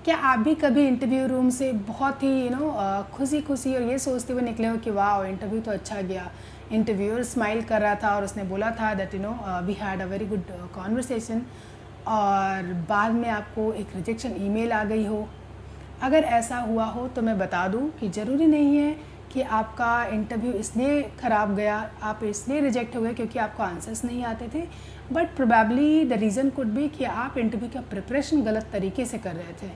क्या आप भी कभी इंटरव्यू रूम से बहुत ही खुशी खुशी और ये सोचते हुए निकले हो कि वाह इंटरव्यू तो अच्छा गया, इंटरव्यूअर स्माइल कर रहा था और उसने बोला था that we had a very good conversation, और बाद में आपको एक रिजेक्शन ईमेल आ गई हो? अगर ऐसा हुआ हो तो मैं बता दूं कि ज़रूरी नहीं है कि आपका इंटरव्यू इसलिए ख़राब गया, आप इसलिए रिजेक्ट हो गए क्योंकि आपको आंसर्स नहीं आते थे, but probably the reason could be कि आप इंटरव्यू का प्रिपरेशन गलत तरीके से कर रहे थे।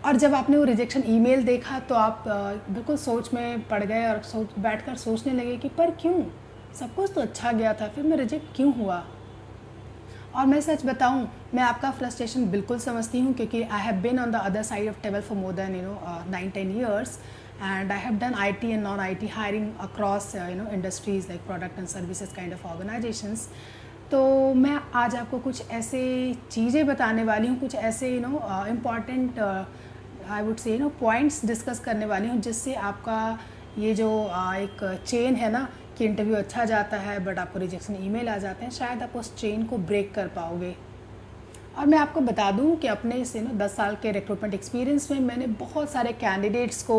और जब आपने वो रिजेक्शन ईमेल देखा तो आप बिल्कुल सोच में पड़ गए और बैठकर सोचने लगे कि पर क्यों, सब कुछ तो अच्छा गया था, फिर मैं रिजेक्ट क्यों हुआ? और मैं सच बताऊं, मैं आपका फ्रस्ट्रेशन बिल्कुल समझती हूँ क्योंकि I have been on the other side of table for more than 9-10 years, and I have done IT and non-IT hiring across industries like product and services kind of organizations. तो मैं आज आपको कुछ ऐसे चीज़ें बताने वाली हूँ, कुछ ऐसे important I would say points discuss करने वाली हूँ जिससे आपका ये जो एक चेन है ना कि इंटरव्यू अच्छा जाता है बट आपको रिजेक्शन ईमेल आ जाते हैं, शायद आप उस चेन को ब्रेक कर पाओगे। और मैं आपको बता दूं कि अपने इस 10 साल के रिक्रूटमेंट एक्सपीरियंस में मैंने बहुत सारे कैंडिडेट्स को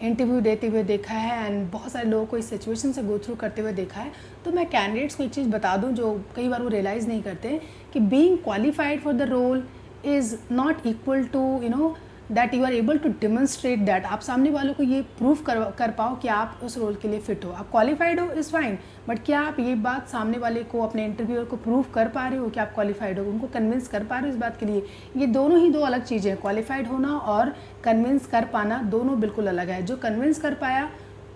इंटरव्यू देते हुए देखा है एंड बहुत सारे लोगों को इस सिचुएशन से गो थ्रू करते हुए देखा है। तो मैं कैंडिडेट्स को एक चीज़ बता दूं जो कई बार वो रियलाइज़ नहीं करते कि being qualified for the role is not equal to that you are able to demonstrate that आप सामने वालों को ये प्रूव कर पाओ कि आप उस रोल के लिए फिट हो। आप क्वालिफाइड हो इज़ फाइन, बट क्या आप ये बात सामने वाले को, अपने इंटरव्यूअर को प्रूव कर पा रहे हो कि आप क्वालिफाइड हो, उनको कन्विंस कर पा रहे हो इस बात के लिए? ये दोनों ही दो अलग चीज़ें हैं। क्वालिफाइड होना और कन्विंस कर पाना दोनों बिल्कुल अलग है। जो कन्विंस कर पाया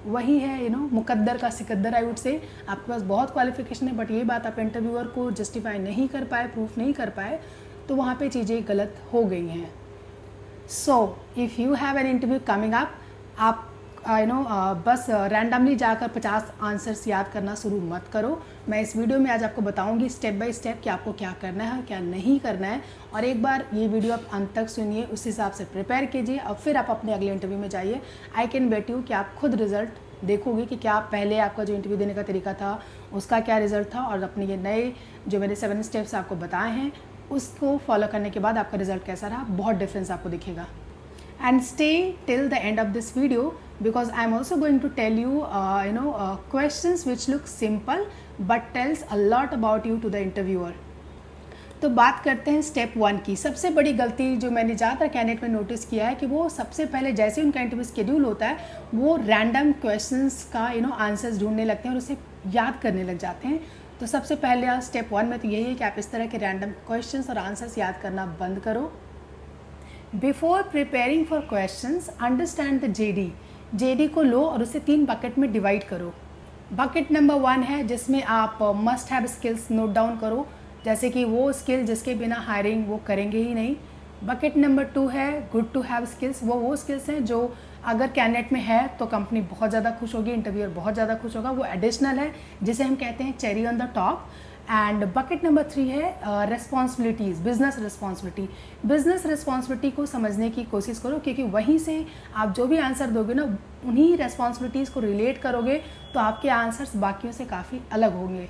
वही है मुकद्दर का सिकद्दर, आई वुड से। आपके पास बहुत क्वालिफिकेशन है बट ये बात आप इंटरव्यूअर को जस्टिफाई नहीं कर पाए, प्रूफ नहीं कर पाए, तो वहाँ पे चीज़ें गलत हो गई हैं। सो if you have an interview coming up, आप बस रैंडमली जाकर 50 आंसर्स याद करना शुरू मत करो। मैं इस वीडियो में आज आपको बताऊंगी स्टेप बाय स्टेप कि आपको क्या करना है, क्या नहीं करना है। और एक बार ये वीडियो आप अंत तक सुनिए, उस हिसाब से प्रिपेयर कीजिए और फिर आप अपने अगले इंटरव्यू में जाइए। आई कैन बेट यू कि आप खुद रिजल्ट देखोगे कि क्या पहले आपका जो इंटरव्यू देने का तरीका था उसका क्या रिजल्ट था, और अपने ये नए जो मैंने 7 स्टेप्स आपको बताए हैं उसको फॉलो करने के बाद आपका रिजल्ट कैसा रहा, बहुत डिफरेंस आपको दिखेगा। And stay till the end of this video because I am also going to tell you questions which look simple but tells a lot about you to the interviewer. तो बात करते हैं step 1 की। सबसे बड़ी गलती जो मैंने ज़्यादातर कैंडिडेट में नोटिस किया है कि वो सबसे पहले जैसे उनका इंटरव्यू शेड्यूल होता है वो रैंडम क्वेश्चंस का आंसर्स ढूंढने लगते हैं और उसे याद करने लग जाते हैं। तो सबसे पहले स्टेप 1 में तो यही है कि आप इस तरह के रैंडम क्वेश्चंस और आंसर्स याद करना बंद करो। Before preparing for questions understand the JD को लो और उसे 3 बकेट में डिवाइड करो। बकेट नंबर 1 है जिसमें आप must have skills note down करो, जैसे कि वो स्किल जिसके बिना हायरिंग वो करेंगे ही नहीं। बकेट नंबर 2 है गुड टू हैव स्किल्स, वो स्किल्स हैं जो अगर कैंडिडेट में है तो कंपनी बहुत ज़्यादा खुश होगी, इंटरव्यूअर बहुत ज़्यादा खुश होगा, वो एडिशनल है जिसे हम कहते हैं cherry on the top. And bucket number 3 है रेस्पॉन्सिबिलिटीज़, बिजनेस रिस्पॉन्सिबिलिटी को समझने की कोशिश करो क्योंकि वहीं से आप जो भी आंसर दोगे ना उन्हीं रेस्पॉन्सिबिलिटीज़ को रिलेट करोगे तो आपके आंसर्स बाकियों से काफ़ी अलग होंगे।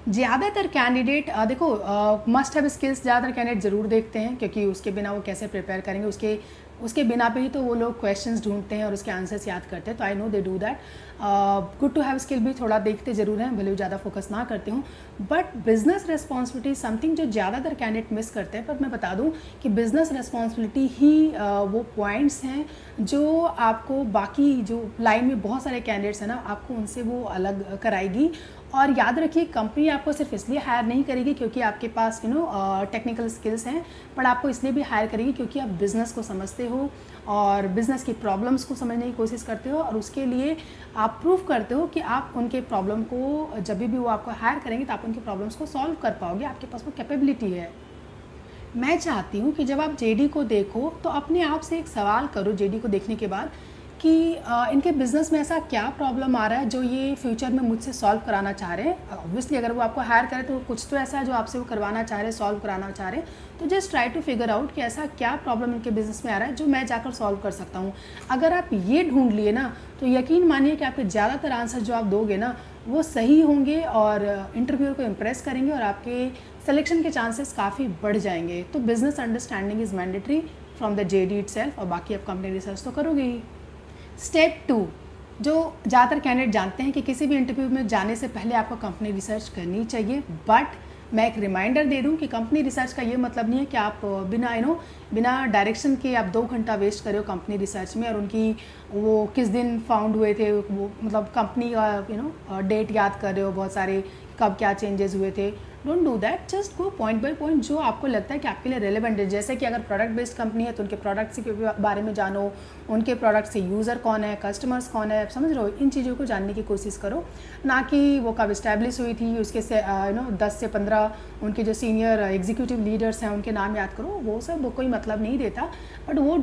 ज़्यादातर कैंडिडेट देखो मस्ट हैव स्किल्स ज़्यादातर कैंडिडेट ज़रूर देखते हैं क्योंकि उसके बिना वो कैसे प्रिपेयर करेंगे, उसके बिना पे ही तो वो लोग क्वेश्चंस ढूंढते हैं और उसके आंसर्स याद करते हैं। तो I know they do that. Good to have skill भी थोड़ा देखते ज़रूर हैं, भले ज़्यादा फोकस ना करते हूँ। बट बिजनेस रिस्पॉन्सिबिलिटी समथिंग जो ज़्यादातर कैंडिडेट मिस करते हैं। पर मैं बता दूँ कि बिजनेस रिस्पॉन्सिबिलिटी ही वो पॉइंट्स हैं जो आपको बाकी जो लाइन में बहुत सारे कैंडिडेट्स हैं ना आपको उनसे वो अलग कराएगी। और याद रखिए कंपनी आपको सिर्फ इसलिए हायर नहीं करेगी क्योंकि आपके पास टेक्निकल स्किल्स हैं, पर आपको इसलिए भी हायर करेगी क्योंकि आप बिज़नेस को समझते हो और बिज़नेस की प्रॉब्लम्स को समझने की कोशिश करते हो और उसके लिए आप प्रूव करते हो कि आप उनके प्रॉब्लम को जब भी वो आपको हायर करेंगे तो आप उनके प्रॉब्लम्स को सॉल्व कर पाओगे, आपके पास वो कैपेबिलिटी है। मैं चाहती हूँ कि जब आप जेडी को देखो तो अपने आप से एक सवाल करो जेडी को देखने के बाद कि इनके बिज़नेस में ऐसा क्या प्रॉब्लम आ रहा है जो ये फ्यूचर में मुझसे सॉल्व कराना चाह रहे हैं। ऑब्वियसली अगर वो आपको हायर करें तो कुछ तो ऐसा है जो आपसे वो करवाना चाह रहे हैं, सॉल्व कराना चाह रहे हैं। तो just try to figure out कि ऐसा क्या प्रॉब्लम इनके बिज़नेस में आ रहा है जो मैं जाकर सॉल्व कर सकता हूँ। अगर आप ये ढूंढ लिए ना तो यकीन मानिए कि आपके ज़्यादातर आंसर जो आप दोगे ना वो सही होंगे और इंटरव्यूअर को इम्प्रेस करेंगे और आपके सिलेक्शन के चांसेस काफ़ी बढ़ जाएंगे। तो business understanding is mandatory from the JD itself, और बाकी आप कंपनी रिसर्च तो करोगे ही। स्टेप 2, जो ज़्यादातर कैंडिडेट जानते हैं कि किसी भी इंटरव्यू में जाने से पहले आपको कंपनी रिसर्च करनी चाहिए, बट मैं एक रिमाइंडर दे दूं कि कंपनी रिसर्च का ये मतलब नहीं है कि आप बिना डायरेक्शन के आप 2 घंटा वेस्ट करो कंपनी रिसर्च में, और उनकी वो किस दिन फाउंड हुए थे, वो मतलब कंपनी का डेट याद कर रहे हो, बहुत सारे कब क्या चेंजेस हुए थे। Don't do that, just go point by point, जो आपको लगता है कि आपके लिए रेलेवेंट है। जैसे कि अगर प्रोडक्ट बेस्ड कंपनी है तो उनके प्रोडक्ट्स के बारे में जानो, उनके प्रोडक्ट से यूज़र कौन है, कस्टमर्स कौन है, आप समझ रहे हो, इन चीज़ों को जानने की कोशिश करो, ना कि वो कब इस्टेब्लिश हुई थी, उसके से 10 से 15 उनके जो सीनियर एग्जीक्यूटिव लीडर्स हैं उनके नाम याद करो, वो सब वो कोई मतलब नहीं देता। बट वो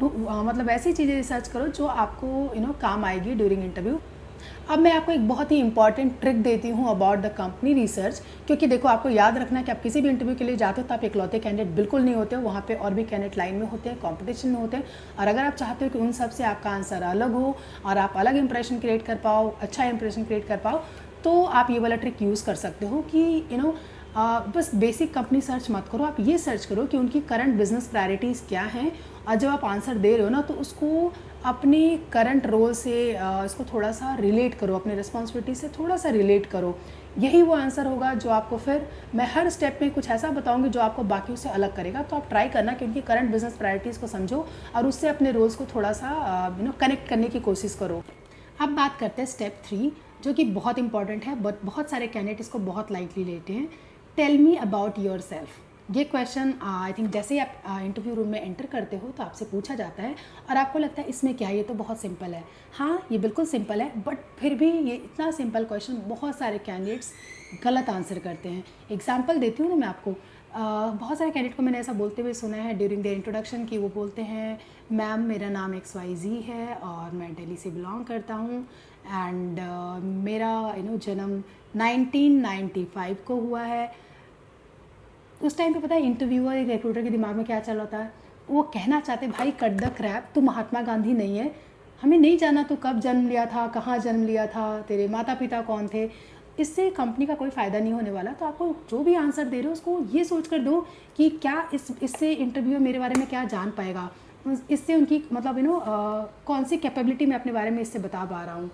मतलब ऐसी चीज़ें रिसर्च करो जो आपको काम आएगी ड्यूरिंग इंटरव्यू। अब मैं आपको एक बहुत ही इंपॉर्टेंट ट्रिक देती हूँ अबाउट द कंपनी रिसर्च, क्योंकि देखो आपको याद रखना है कि आप किसी भी इंटरव्यू के लिए जाते हो तो आप इकलौते कैंडिडेट बिल्कुल नहीं होते हो, वहाँ पे और भी कैंडिडेट लाइन में होते हैं, कंपटीशन में होते हैं, और अगर आप चाहते हो कि उन सब से आपका आंसर अलग हो और आप अलग इंप्रेशन क्रिएट कर पाओ, अच्छा इंप्रेशन क्रिएट कर पाओ, तो आप ये वाला ट्रिक यूज़ कर सकते हो कि बस बेसिक कंपनी सर्च मत करो, आप ये सर्च करो कि उनकी करंट बिजनेस प्रायोरिटीज़ क्या हैं, और जब आप आंसर दे रहे हो ना तो उसको अपने करंट रोल से इसको थोड़ा सा रिलेट करो, अपने रिस्पॉन्सिबिलिटी से थोड़ा सा रिलेट करो। यही वो आंसर होगा जो आपको, फिर मैं हर स्टेप में कुछ ऐसा बताऊंगी जो आपको बाकियों से अलग करेगा। तो आप ट्राई करना कि उनकी करंट बिजनेस प्रायोरिटीज़ को समझो और उससे अपने रोल्स को थोड़ा सा कनेक्ट करने की कोशिश करो। अब बात करते हैं स्टेप 3, जो कि बहुत इंपॉर्टेंट है, बट बहुत सारे कैंडिडेट इसको बहुत लाइटली लेते हैं। Tell me about yourself. ये क्वेश्चन आई थिंक जैसे ही आप इंटरव्यू रूम में एंटर करते हो तो आपसे पूछा जाता है, और आपको लगता है इसमें क्या है, ये तो बहुत सिंपल है। हाँ, ये बिल्कुल सिंपल है, बट फिर भी ये इतना सिंपल क्वेश्चन बहुत सारे कैंडिडेट्स गलत आंसर करते हैं। एग्जाम्पल देती हूँ ना मैं आपको। बहुत सारे कैंडिडेट को मैंने ऐसा बोलते हुए सुना है ड्यूरिंग देयर इंट्रोडक्शन कि वो बोलते हैं, मैम मेरा नाम XYZ है और मैं दिल्ली से बिलोंग करता हूँ, एंड मेरा जन्म 1995 को हुआ है। उस टाइम पे पता है इंटरव्यूअर, एक रिक्रूटर के दिमाग में क्या चल रहा है, वो कहना चाहते भाई कट द क्रैप, तू महात्मा गांधी नहीं है, हमें नहीं जाना तू कब जन्म लिया था, कहाँ जन्म लिया था, तेरे माता पिता कौन थे। इससे कंपनी का कोई फ़ायदा नहीं होने वाला। तो आपको जो भी आंसर दे रहे हो उसको ये सोच कर दो कि क्या इससे इंटरव्यू मेरे बारे में क्या जान पाएगा, इससे उनकी मतलब कौन सी कैपेबिलिटी मैं अपने बारे में इससे बता पा रहा हूँ।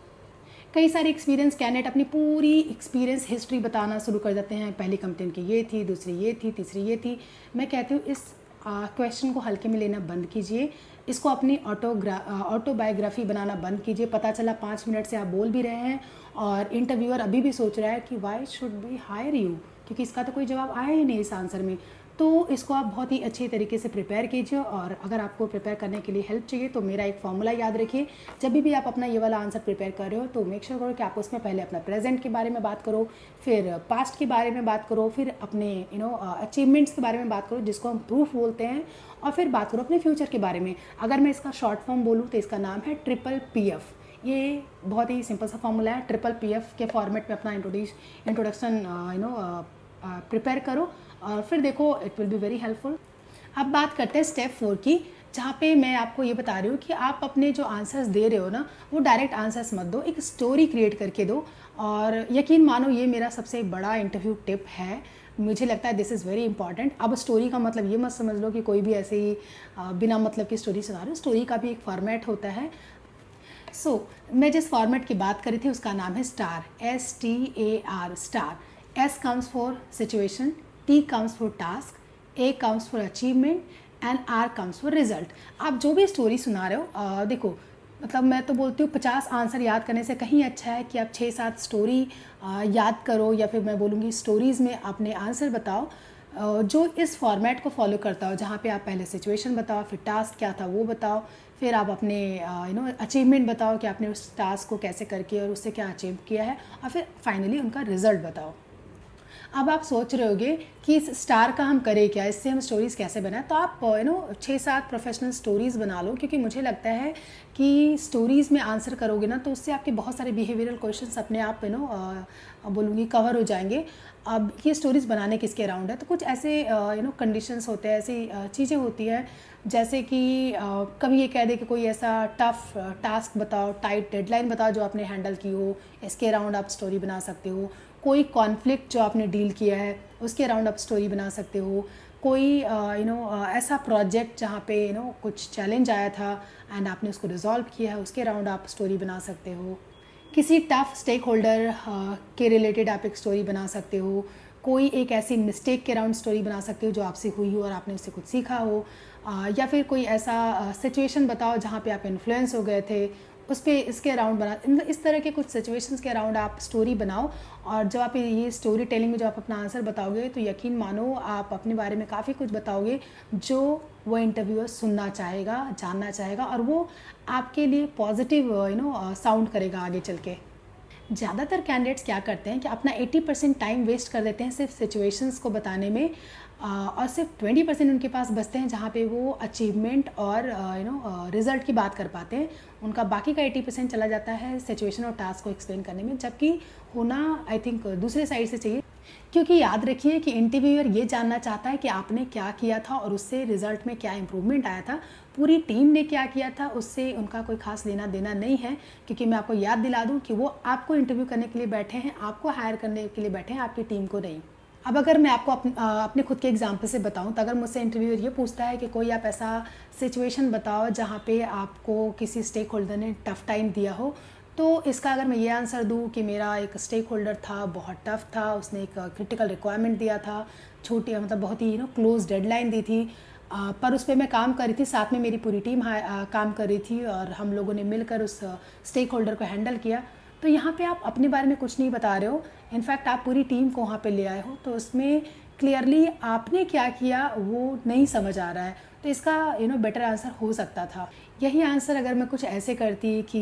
कई सारे एक्सपीरियंस कैंडिडेट अपनी पूरी एक्सपीरियंस हिस्ट्री बताना शुरू कर देते हैं, पहली कंपनी की ये थी, दूसरी ये थी, तीसरी ये थी। मैं कहती हूँ इस क्वेश्चन को हल्के में लेना बंद कीजिए, इसको अपनी ऑटोबायोग्राफी बनाना बंद कीजिए। पता चला 5 मिनट से आप बोल भी रहे हैं और इंटरव्यूअर अभी भी सोच रहा है कि why should we hire you, क्योंकि इसका तो कोई जवाब आया ही नहीं इस आंसर में। तो इसको आप बहुत ही अच्छी तरीके से प्रिपेयर कीजिए, और अगर आपको प्रिपेयर करने के लिए हेल्प चाहिए तो मेरा एक फॉर्मूला याद रखिए। जब भी आप अपना ये वाला आंसर प्रिपेयर कर रहे हो तो मेक श्योर करो कि आप उसमें पहले अपना प्रेजेंट के बारे में बात करो, फिर पास्ट के बारे में बात करो, फिर अपने अचीवमेंट्स के बारे में बात करो जिसको हम प्रूफ बोलते हैं, और फिर बात करो अपने फ्यूचर के बारे में। अगर मैं इसका शॉर्ट फॉर्म बोलूँ तो इसका नाम है PPF। ये बहुत ही सिंपल सा फॉर्मूला है। PPF के फॉर्मेट में अपना इंट्रोडक्शन प्रिपेयर करो और फिर देखो, it will be very helpful. अब बात करते हैं स्टेप 4 की, जहाँ पे मैं आपको ये बता रही हूँ कि आप अपने जो आंसर्स दे रहे हो ना, वो डायरेक्ट आंसर्स मत दो, एक स्टोरी क्रिएट करके दो। और यकीन मानो ये मेरा सबसे बड़ा इंटरव्यू टिप है, मुझे लगता है दिस इज़ वेरी इंपॉर्टेंट। अब स्टोरी का मतलब ये मत समझ लो कि कोई भी ऐसे ही बिना मतलब की स्टोरी सुना रहे हो। स्टोरी का भी एक फॉर्मेट होता है। मैं जिस फॉर्मेट की बात करी थी उसका नाम है star, STAR, star. S comes for situation, T comes for task, A comes for achievement and R comes for result। आप जो भी स्टोरी सुना रहे हो, देखो मतलब मैं तो बोलती हूँ 50 आंसर याद करने से कहीं अच्छा है कि आप 6-7 स्टोरी याद करो, या फिर मैं बोलूँगी स्टोरीज़ में अपने आंसर बताओ जो इस फॉर्मेट को फॉलो करता हो, जहाँ पे आप पहले सिचुएशन बताओ, फिर टास्क क्या था वो बताओ, फिर आप अपने अचीवमेंट बताओ कि आपने उस टास्क को कैसे करके और उससे क्या अचीव किया है, और फिर फाइनली उनका रिजल्ट बताओ। अब आप सोच रहे होगे कि इस स्टार का हम करें क्या, इससे हम स्टोरीज़ कैसे बनाएं। तो आप 6-7 प्रोफेशनल स्टोरीज़ बना लो, क्योंकि मुझे लगता है कि स्टोरीज़ में आंसर करोगे ना तो उससे आपके बहुत सारे बिहेवियरल क्वेश्चंस अपने आप बोलूँगी कवर हो जाएंगे। अब ये स्टोरीज़ बनाने किसके अराउंड है, तो कुछ ऐसे कंडीशंस होते हैं, ऐसी चीज़ें होती हैं, जैसे कि कभी ये कह दे कि कोई ऐसा टफ टास्क बताओ, टाइट डेडलाइन बताओ जो आपने हैंडल की हो, इसके अराउंड आप स्टोरी बना सकते हो। कोई कॉन्फ्लिक्ट जो आपने डील किया है उसके अराउंड आप स्टोरी बना सकते हो। कोई ऐसा प्रोजेक्ट जहाँ पे कुछ चैलेंज आया था एंड आपने उसको रिजॉल्व किया है, उसके अराउंड आप स्टोरी बना सकते हो। किसी टफ स्टेक होल्डर के रिलेटेड आप एक स्टोरी बना सकते हो। कोई एक ऐसी मिस्टेक के अराउंड स्टोरी बना सकते हो जो आपसे हुई हो और आपने उससे कुछ सीखा हो। या फिर कोई ऐसा सिचुएशन बताओ जहाँ पे आप इन्फ्लुएंस हो गए थे, उस पर इसके अराउंड बना, इस तरह के कुछ सिचुएशंस के अराउंड आप स्टोरी बनाओ। और जब आप ये स्टोरी टेलिंग में जब आप अपना आंसर बताओगे तो यकीन मानो आप अपने बारे में काफ़ी कुछ बताओगे जो वो इंटरव्यूअर सुनना चाहेगा, जानना चाहेगा, और वो आपके लिए पॉजिटिव साउंड करेगा आगे चल के। ज़्यादातर कैंडिडेट्स क्या करते हैं कि अपना 80% टाइम वेस्ट कर देते हैं सिर्फ सिचुएशंस को बताने में, और सिर्फ 20% उनके पास बचते हैं जहाँ पे वो अचीवमेंट और रिज़ल्ट की बात कर पाते हैं। उनका बाकी का 80% चला जाता है सिचुएशन और टास्क को एक्सप्लेन करने में, जबकि होना आई थिंक दूसरे साइड से चाहिए। क्योंकि याद रखिए कि इंटरव्यूअर ये जानना चाहता है कि आपने क्या किया था और उससे रिजल्ट में क्या इंप्रूवमेंट आया था, पूरी टीम ने क्या किया था, उससे उनका कोई खास लेना देना नहीं है। क्योंकि मैं आपको याद दिला दूं कि वो आपको इंटरव्यू करने के लिए बैठे हैं, आपको हायर करने के लिए बैठे हैं, आपकी टीम को नहीं। अब अगर मैं आपको अपने खुद के एग्जाम्पल से बताऊं, तो अगर मुझसे इंटरव्यूअर ये पूछता है कि कोई आप ऐसा सिचुएशन बताओ जहाँ पे आपको किसी स्टेक होल्डर ने टफ़ टाइम दिया हो, तो इसका अगर मैं ये आंसर दूं कि मेरा एक स्टेक होल्डर था, बहुत टफ़ था, उसने एक क्रिटिकल रिक्वायरमेंट दिया था, छोटी मतलब बहुत ही क्लोज डेडलाइन दी थी, पर उस पर मैं काम कर रही थी, साथ में मेरी पूरी टीम काम कर रही थी और हम लोगों ने मिलकर उस स्टेक होल्डर को हैंडल किया। तो यहाँ पे आप अपने बारे में कुछ नहीं बता रहे हो, इनफैक्ट आप पूरी टीम को वहाँ पे ले आए हो, तो उसमें क्लियरली आपने क्या किया वो नहीं समझ आ रहा है। तो इसका बेटर आंसर हो सकता था। यही आंसर अगर मैं कुछ ऐसे करती कि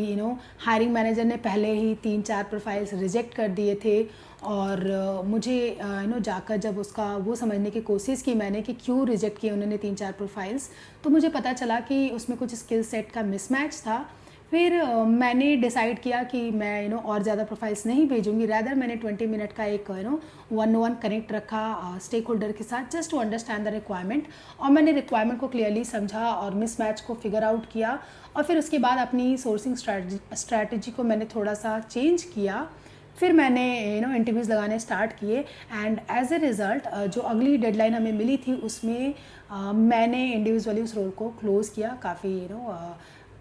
हायरिंग मैनेजर ने पहले ही 3-4 प्रोफाइल्स रिजेक्ट कर दिए थे और मुझे जाकर जब उसका वो समझने की कोशिश की मैंने कि क्यों रिजेक्ट किए उन्होंने 3-4 प्रोफाइल्स, तो मुझे पता चला कि उसमें कुछ स्किल सेट का मिसमैच था। फिर मैंने डिसाइड किया कि मैं और ज़्यादा प्रोफाइल्स नहीं भेजूंगी, रैदर मैंने 20 मिनट का एक 1-on-1 कनेक्ट रखा स्टेक होल्डर के साथ, just to understand the requirement. और मैंने रिक्वायरमेंट को क्लियरली समझा और मिसमैच को फिगर आउट किया, और फिर उसके बाद अपनी सोर्सिंग स्ट्रैटेजी को मैंने थोड़ा सा चेंज किया। फिर मैंने इंटरव्यूज़ लगाने स्टार्ट किए एंड एज ए रिज़ल्ट जो अगली डेडलाइन हमें मिली थी उसमें मैंने इंडिविजुअली उस रोल को क्लोज़ किया काफ़ी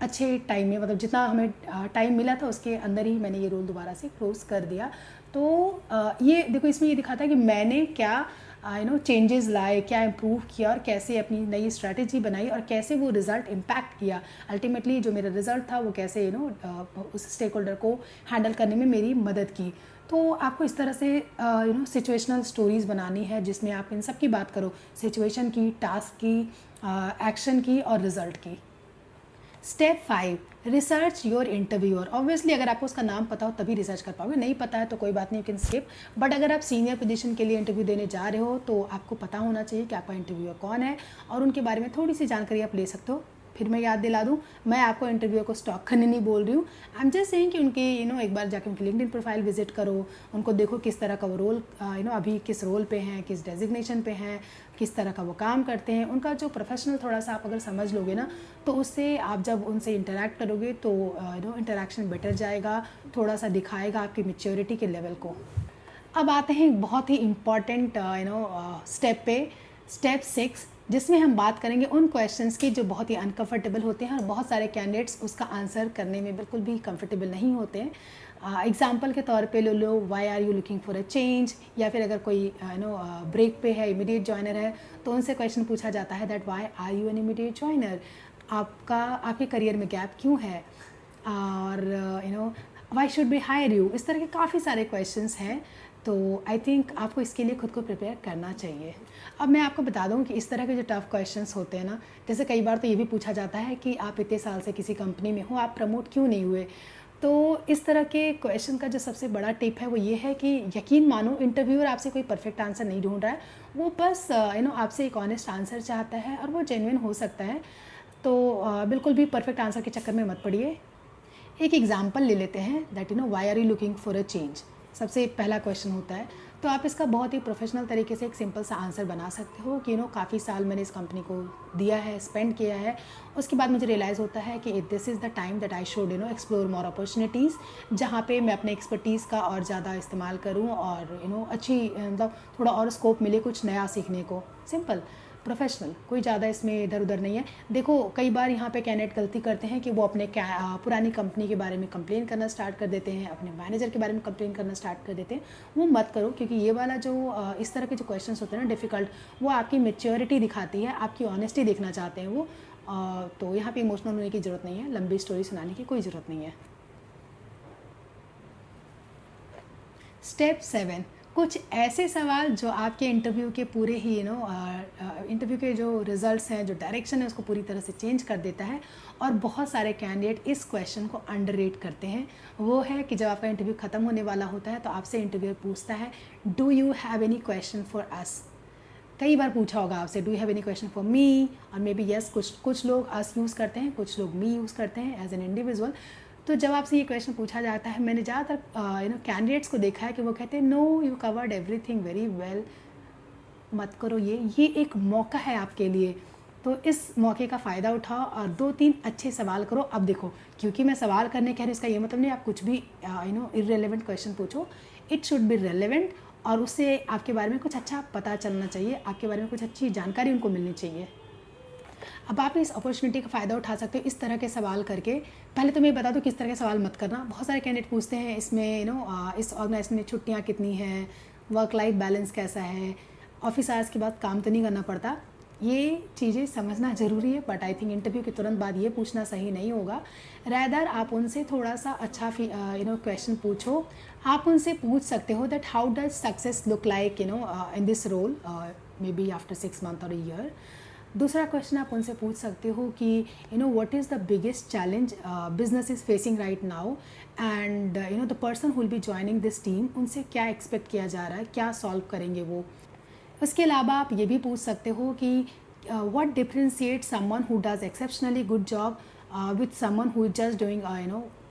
अच्छे टाइम में, मतलब जितना हमें टाइम मिला था उसके अंदर ही मैंने ये रोल दोबारा से क्लोज़ कर दिया। तो ये देखो, इसमें ये दिखाता है कि मैंने क्या चेंजेस लाए, क्या इम्प्रूव किया और कैसे अपनी नई स्ट्रैटेजी बनाई और कैसे वो रिज़ल्ट इम्पैक्ट किया। अल्टीमेटली जो मेरा रिज़ल्ट था वो कैसे उस स्टेक होल्डर को हैंडल करने में मेरी मदद की। तो आपको इस तरह से सिचुएशनल स्टोरीज़ बनानी है जिसमें आप इन सब की बात करो, सिचुएशन की, टास्क की, एक्शन की और रिज़ल्ट की। Step 5, research your interviewer. Obviously अगर आपको उसका नाम पता हो तभी रिसर्च कर पाओगे, नहीं पता है तो कोई बात नहीं, यू कैन स्किप। बट अगर आप सीनियर पोजीशन के लिए इंटरव्यू देने जा रहे हो तो आपको पता होना चाहिए कि आपका इंटरव्यूअर कौन है और उनके बारे में थोड़ी सी जानकारी आप ले सकते हो। फिर मैं याद दिला दूं, मैं आपको इंटरव्यूअर को स्टॉक करने नहीं बोल रही हूँ, आई एम जस्ट सेइंग कि उनके एक बार जाके उनकी लिंक्डइन प्रोफाइल विजिट करो, उनको देखो किस तरह का वो रोल अभी किस रोल पे हैं, किस डेजिग्नेशन पे हैं, किस तरह का वो काम करते हैं, उनका जो प्रोफेशनल थोड़ा सा आप अगर समझ लोगे ना तो उससे आप जब उनसे इंटरेक्ट करोगे तो इंटरेक्शन बेटर जाएगा, थोड़ा सा दिखाएगा आपकी मैच्योरिटी के लेवल को। अब आते हैं बहुत ही इम्पॉर्टेंट स्टेप पे, स्टेप 6, जिसमें हम बात करेंगे उन क्वेश्चंस की जो बहुत ही अनकंफर्टेबल होते हैं और बहुत सारे कैंडिडेट्स उसका आंसर करने में बिल्कुल भी कंफर्टेबल नहीं होते हैं। एग्जाम्पल के तौर पे ले लो, why are you looking for a change, या फिर अगर कोई ब्रेक पे है, इमीडिएट ज्वाइनर है, तो उनसे क्वेश्चन पूछा जाता है that why are you an immediate joiner, आपके करियर में गैप क्यों है, और why should we hire you, इस तरह के काफ़ी सारे क्वेश्चंस हैं। तो आई थिंक आपको इसके लिए खुद को प्रिपेयर करना चाहिए। अब मैं आपको बता दूं कि इस तरह के जो टफ़ क्वेश्चंस होते हैं ना, जैसे कई बार तो ये भी पूछा जाता है कि आप इतने साल से किसी कंपनी में हो, आप प्रमोट क्यों नहीं हुए। तो इस तरह के क्वेश्चन का जो सबसे बड़ा टिप है वो ये है कि यकीन मानो इंटरव्यूअर आपसे कोई परफेक्ट आंसर नहीं ढूंढ रहा है, वो बस आपसे एक ऑनेस्ट आंसर चाहता है और वो जेन्युइन हो सकता है। तो बिल्कुल भी परफेक्ट आंसर के चक्कर में मत पड़िए। एक एग्जाम्पल ले लेते हैं that why are you looking for a change, सबसे पहला क्वेश्चन होता है। तो आप इसका बहुत ही प्रोफेशनल तरीके से एक सिंपल सा आंसर बना सकते हो कि काफ़ी साल मैंने इस कंपनी को दिया है, स्पेंड किया है, उसके बाद मुझे रियलाइज़ होता है कि this is the time that I should explore more opportunities, जहाँ पे मैं अपने एक्सपर्टीज़ का और ज़्यादा इस्तेमाल करूँ और अच्छी मतलब थोड़ा और स्कोप मिले कुछ नया सीखने को, सिंपल। प्रोफेशनल, कोई ज़्यादा इसमें इधर उधर नहीं है। देखो कई बार यहाँ पे कैंडिडेट गलती करते हैं कि वो अपने पुरानी कंपनी के बारे में कंप्लेन करना स्टार्ट कर देते हैं, अपने मैनेजर के बारे में कंप्लेन करना स्टार्ट कर देते हैं। वो मत करो, क्योंकि ये वाला जो इस तरह के जो क्वेश्चंस होते हैं ना डिफ़िकल्ट, वो आपकी मेच्योरिटी दिखाती है, आपकी ऑनेस्टी देखना चाहते हैं वो। तो यहाँ पे इमोशनल होने की ज़रूरत नहीं है, लंबी स्टोरी सुनाने की कोई ज़रूरत नहीं है। स्टेप 7, कुछ ऐसे सवाल जो आपके इंटरव्यू के पूरे ही इंटरव्यू के जो रिजल्ट्स हैं, जो डायरेक्शन है, उसको पूरी तरह से चेंज कर देता है। और बहुत सारे कैंडिडेट इस क्वेश्चन को अंडररेट करते हैं। वो है कि जब आपका इंटरव्यू ख़त्म होने वाला होता है तो आपसे इंटरव्यूअर पूछता है, do you have any question for अस। कई बार पूछा होगा आपसे, do you have any question for me, और मे बी यस, कुछ लोग अस यूज़ करते हैं, कुछ लोग मी यूज़ करते हैं एज एन इंडिविजुअल। तो जब आपसे ये क्वेश्चन पूछा जाता है, मैंने ज़्यादातर कैंडिडेट्स को देखा है कि वो कहते हैं, no you covered everything very well. मत करो ये एक मौका है आपके लिए, तो इस मौके का फ़ायदा उठाओ और 2-3 अच्छे सवाल करो। अब देखो, क्योंकि मैं सवाल करने कह रही हूँ इसका ये मतलब नहीं आप कुछ भी इररेलेवेंट क्वेश्चन पूछो। इट शुड बी रेलेवेंट, और उससे आपके बारे में कुछ अच्छा पता चलना चाहिए, आपके बारे में कुछ अच्छी जानकारी उनको मिलनी चाहिए। अब आप इस अपॉर्चुनिटी का फ़ायदा उठा सकते हो इस तरह के सवाल करके। पहले तो मैं बता दूं किस तरह के सवाल मत करना। बहुत सारे कैंडिडेट पूछते हैं इसमें इस ऑर्गेनाइजेशन में छुट्टियां कितनी हैं, वर्क लाइफ बैलेंस कैसा है, ऑफिस आवर्स के बाद काम तो नहीं करना पड़ता। ये चीज़ें समझना ज़रूरी है, बट आई थिंक इंटरव्यू के तुरंत बाद ये पूछना सही नहीं होगा। रैदर आप उनसे थोड़ा सा अच्छा क्वेश्चन पूछो। आप उनसे पूछ सकते हो that how does success look like in this role, maybe after 6 month और ईयर। दूसरा क्वेश्चन आप उनसे पूछ सकते हो कि what is the biggest challenge business is facing right now, and the person who will be joining this team, उनसे क्या एक्सपेक्ट किया जा रहा है, क्या सॉल्व करेंगे वो। उसके अलावा आप ये भी पूछ सकते हो कि what differentiate someone who does exceptionally good job with someone who is just doing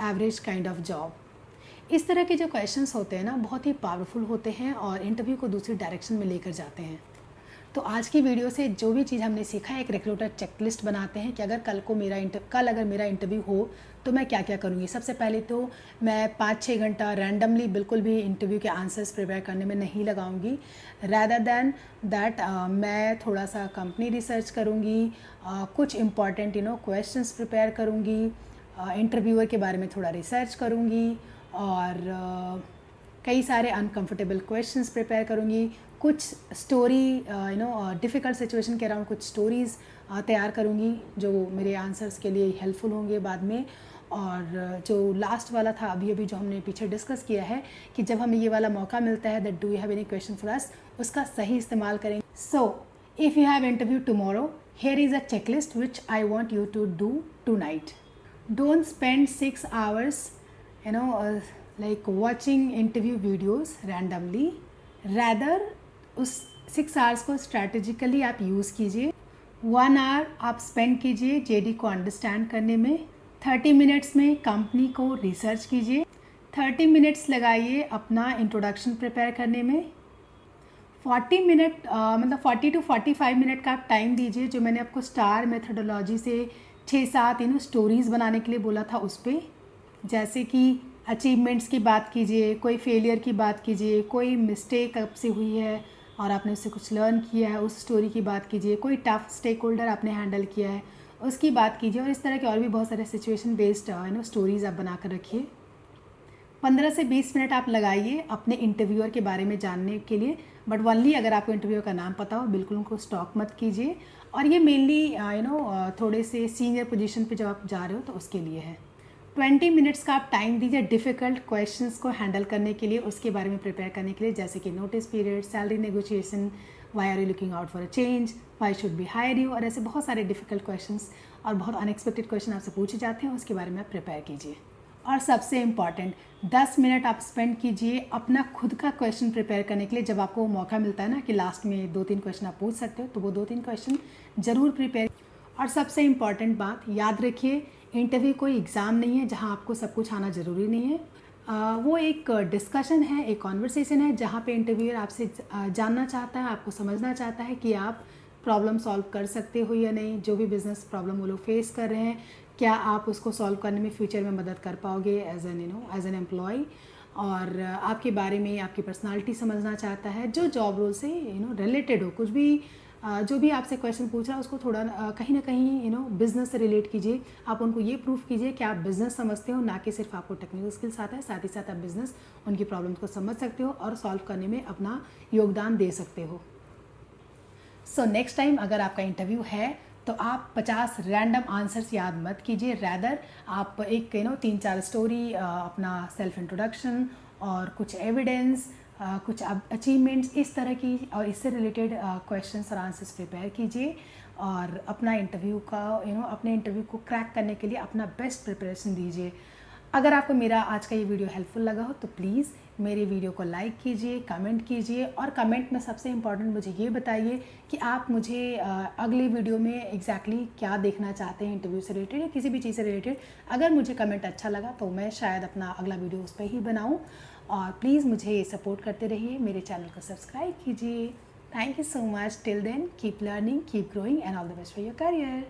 average kind of job. इस तरह के जो क्वेश्चंस होते हैं ना बहुत ही पावरफुल होते हैं और इंटरव्यू को दूसरी डायरेक्शन में लेकर जाते हैं। तो आज की वीडियो से जो भी चीज़ हमने सीखा है, एक रिक्रूटर चेकलिस्ट बनाते हैं कि अगर कल अगर मेरा इंटरव्यू हो तो मैं क्या क्या करूँगी। सबसे पहले तो मैं 5-6 घंटा रैंडमली बिल्कुल भी इंटरव्यू के आंसर्स प्रिपेयर करने में नहीं लगाऊंगी। रैदर दैन दैट मैं थोड़ा सा कंपनी रिसर्च करूँगी, कुछ इम्पॉर्टेंट क्वेश्चंस प्रिपेयर करूँगी, इंटरव्यूअर के बारे में थोड़ा रिसर्च करूँगी, और कई सारे अनकंफर्टेबल क्वेश्चंस प्रिपेयर करूँगी, कुछ स्टोरी डिफ़िकल्ट सिचुएशन के अराउंड कुछ स्टोरीज़ तैयार करूँगी जो मेरे आंसर्स के लिए हेल्पफुल होंगे बाद में। और जो लास्ट वाला था अभी जो हमने पीछे डिस्कस किया है कि जब हमें ये वाला मौका मिलता है that do you have any question for us, उसका सही इस्तेमाल करेंगे। So if you have interview tomorrow, here is a checklist which I want you to do tonight. Don't spend 6 hours like watching interview videos randomly, rather उस 6 hours को strategically आप use कीजिए। 1 hour आप spend कीजिए JD को understand करने में, 30 minutes में कंपनी को रिसर्च कीजिए, 30 मिनट्स लगाइए अपना इंट्रोडक्शन प्रिपेयर करने में, 40 मिनट 40 to 45 मिनट का आप टाइम दीजिए जो मैंने आपको स्टार मेथडोलॉजी से 6-7 स्टोरीज़ बनाने के लिए बोला था उस पर। जैसे कि अचीवमेंट्स की बात कीजिए, कोई फेलियर की बात कीजिए, कोई मिस्टेक आपसे हुई है और आपने उससे कुछ लर्न किया है उस स्टोरी की बात कीजिए, कोई टफ स्टेक होल्डर आपने हैंडल किया है उसकी बात कीजिए, और इस तरह के और भी बहुत सारे सिचुएशन बेस्ड स्टोरीज़ आप बना कर रखिए। 15 से 20 मिनट आप लगाइए अपने इंटरव्यूअर के बारे में जानने के लिए, बट वनली अगर आपको इंटरव्यूअर का नाम पता हो, बिल्कुल उनको स्टॉक मत कीजिए। और ये मेनली थोड़े से सीनियर पोजीशन पे जब आप जा रहे हो तो उसके लिए है। 20 मिनट्स का आप टाइम दीजिए डिफ़िकल्ट क्वेश्चंस को हैंडल करने के लिए, उसके बारे में प्रिपेयर करने के लिए, जैसे कि notice period, salary negotiation, why are you looking out for a change, why should we hire you, और ऐसे बहुत सारे डिफ़िकल्ट क्वेश्चंस और बहुत अनएक्सपेक्टेड क्वेश्चन आपसे पूछे जाते हैं, उसके बारे में आप प्रिपेयर कीजिए। और सबसे इम्पॉर्टेंट 10 मिनट आप स्पेंड कीजिए अपना खुद का क्वेश्चन प्रिपेयर करने के लिए। जब आपको मौका मिलता है ना कि लास्ट में 2-3 क्वेश्चन आप पूछ सकते हो, तो वो 2-3 क्वेश्चन ज़रूर प्रिपेयर। और सबसे इम्पॉर्टेंट बात याद रखिए, इंटरव्यू कोई एग्ज़ाम नहीं है जहां आपको सब कुछ आना ज़रूरी नहीं है। वो एक डिस्कशन है, एक कॉन्वर्सेशन है जहां पे इंटरव्यूअर आपसे जानना चाहता है, आपको समझना चाहता है कि आप प्रॉब्लम सॉल्व कर सकते हो या नहीं। जो भी बिज़नेस प्रॉब्लम वो लोग फेस कर रहे हैं, क्या आप उसको सॉल्व करने में फ्यूचर में मदद कर पाओगे एज एन एम्प्लॉय। और आपके बारे में आपकी पर्सनालिटी समझना चाहता है, जो जॉब रोल से रिलेटेड हो, कुछ भी जो भी आपसे क्वेश्चन पूछ रहा है उसको थोड़ा कहीं ना कहीं बिजनेस से रिलेट कीजिए। आप उनको ये प्रूफ कीजिए कि आप बिजनेस समझते हो, ना कि सिर्फ आपको टेक्निकल स्किल्स आता है। साथ ही साथ आप बिजनेस उनकी प्रॉब्लम्स को समझ सकते हो और सॉल्व करने में अपना योगदान दे सकते हो। सो नेक्स्ट टाइम अगर आपका इंटरव्यू है तो आप 50 रैंडम आंसर्स याद मत कीजिए, रैदर आप एक 3-4 स्टोरी, अपना सेल्फ इंट्रोडक्शन और कुछ एविडेंस, कुछ अचीवमेंट्स इस तरह की और इससे रिलेटेड क्वेश्चंस और आंसर्स प्रिपेयर कीजिए और अपना इंटरव्यू का अपने इंटरव्यू को क्रैक करने के लिए अपना बेस्ट प्रिपरेशन दीजिए। अगर आपको मेरा आज का ये वीडियो हेल्पफुल लगा हो तो प्लीज़ मेरे वीडियो को लाइक कीजिए, कमेंट कीजिए और कमेंट में सबसे इम्पॉर्टेंट मुझे ये बताइए कि आप मुझे अगली वीडियो में एग्जैक्टली क्या देखना चाहते हैं, इंटरव्यू से रिलेटेड या किसी भी चीज़ से रिलेटेड। अगर मुझे कमेंट अच्छा लगा तो मैं शायद अपना अगला वीडियो उस पर ही बनाऊँ। और प्लीज़ मुझे सपोर्ट करते रहिए, मेरे चैनल को सब्सक्राइब कीजिए। Thank you so much. Till then keep learning, keep growing and all the best for your career.